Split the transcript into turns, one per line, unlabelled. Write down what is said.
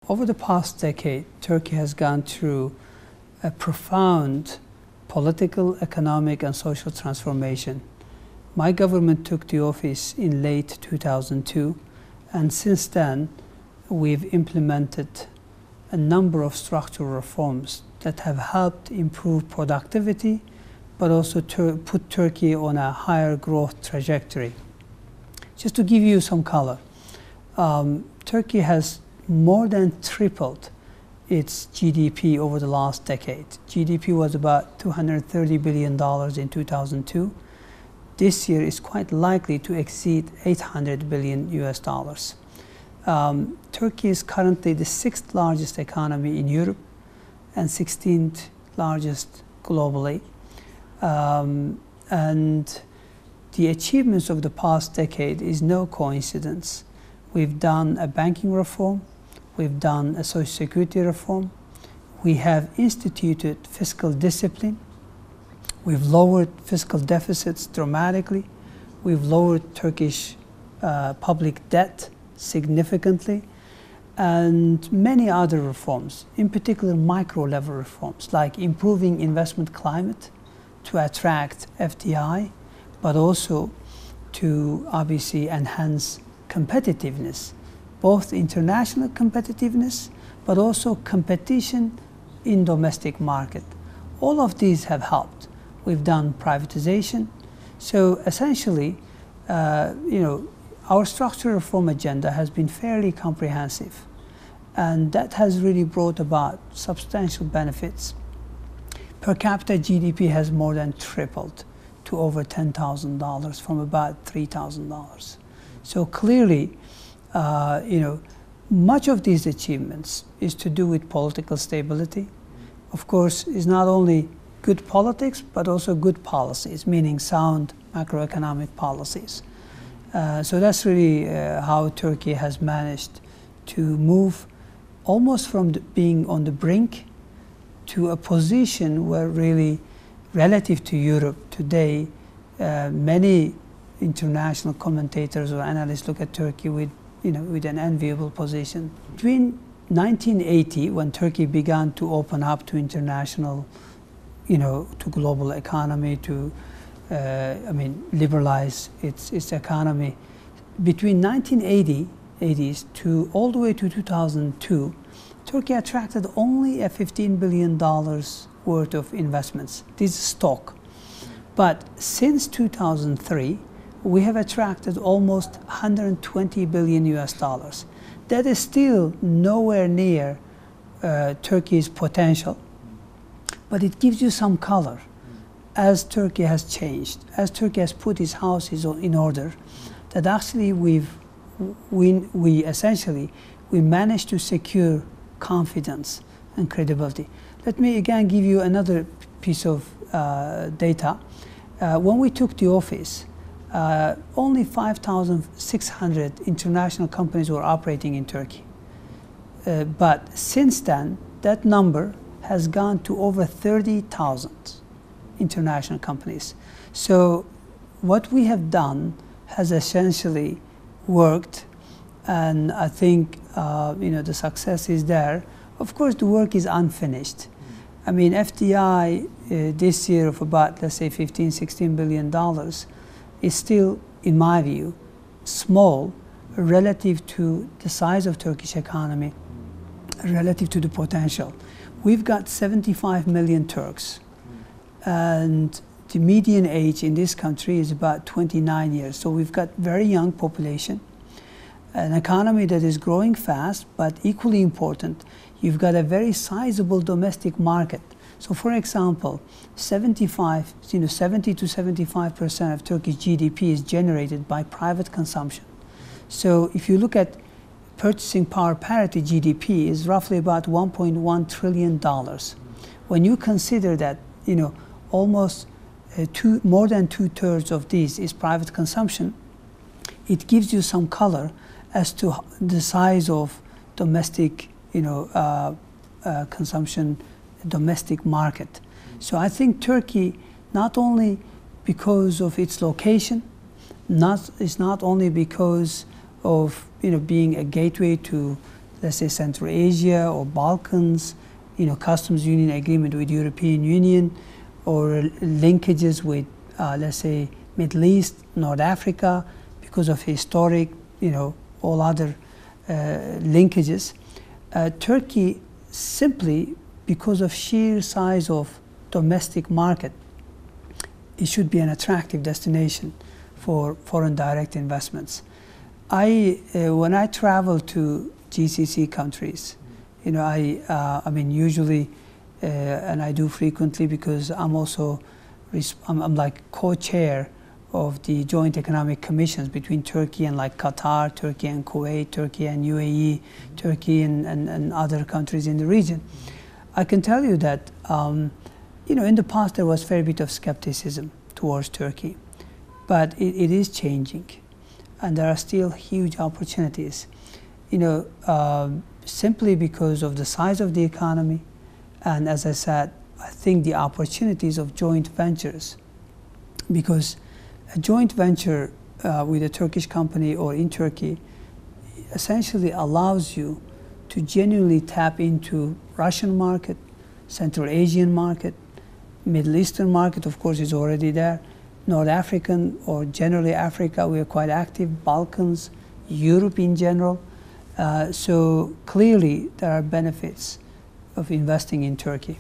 over the past decade, Turkey has gone through a profound political, economic, and social transformation. My government took the office in late 2002, and since then, we've implemented a number of structural reforms that have helped improve productivity, but also put Turkey on a higher growth trajectory. Just to give you some color, Turkey has more than tripled its GDP over the last decade. GDP was about $230 billion in 2002. This year is quite likely to exceed 800 billion US dollars. Turkey is currently the 6th largest economy in Europe and 16th largest globally. And the achievements of the past decade is no coincidence. We've done a banking reform, we've done a social security reform, we have instituted fiscal discipline, we've lowered fiscal deficits dramatically, we've lowered Turkish public debt significantly, and many other reforms, in particular micro-level reforms, like improving investment climate to attract FDI, but also to obviously enhance competitiveness, both international competitiveness, but also competition in domestic market. All of these have helped. We've done privatization. So essentially, our structural reform agenda has been fairly comprehensive, and that has really brought about substantial benefits. Per capita GDP has more than tripled to over $10,000 from about $3,000. So clearly, much of these achievements is to do with political stability. Of course, it's not only good politics, but also good policies, meaning sound macroeconomic policies. So that's really how Turkey has managed to move almost from being on the brink to a position where really, relative to Europe today, many international commentators or analysts look at Turkey with an enviable position. Between 1980, when Turkey began to open up to international, to global economy, to liberalize its economy, between 1980s to all the way to 2002, Turkey attracted only a $15 billion worth of investments. This is stock. But since 2003, we have attracted almost 120 billion US dollars. That is still nowhere near Turkey's potential, but it gives you some color. As Turkey has changed, as Turkey has put its houses in order, that actually we managed to secure confidence and credibility. Let me again give you another piece of data. When we took the office, only 5,600 international companies were operating in Turkey. But since then, that number has gone to over 30,000 international companies. So what we have done has essentially worked, and I think the success is there. Of course, the work is unfinished. I mean, FDI this year of about, let's say, $15–16 billion is still, in my view, small relative to the size of Turkish economy, relative to the potential. We've got 75 million Turks, and the median age in this country is about 29 years. So we've got very young population, an economy that is growing fast, but equally important, you've got a very sizable domestic market. So for example, 70 to 75% of Turkish GDP is generated by private consumption. So if you look at purchasing power parity, GDP is roughly about $1.1 trillion. When you consider that, almost more than 2/3 of this is private consumption, it gives you some color as to the size of domestic, consumption, domestic market. So I think Turkey, not only because of its location, it's not only because of being a gateway to let's say Central Asia or Balkans, customs union agreement with European Union, or linkages with, let's say, Middle East, North Africa, because of historic, all other linkages. Turkey, simply because of sheer size of domestic market, it should be an attractive destination for foreign direct investments. When I travel to GCC countries, I mean, usually, and I do frequently, because I'm also, I'm like co-chair of the joint economic commissions between Turkey and like Qatar, Turkey and Kuwait, Turkey and UAE, Turkey and other countries in the region. I can tell you that, in the past there was a fair bit of skepticism towards Turkey, but it is changing, and there are still huge opportunities, simply because of the size of the economy, and as I said, I think the opportunities of joint ventures, because a joint venture with a Turkish company or in Turkey essentially allows you to genuinely tap into Russian market, Central Asian market, Middle Eastern market, of course, is already there, North African or generally Africa, we are quite active, Balkans, Europe in general. So clearly there are benefits of investing in Turkey.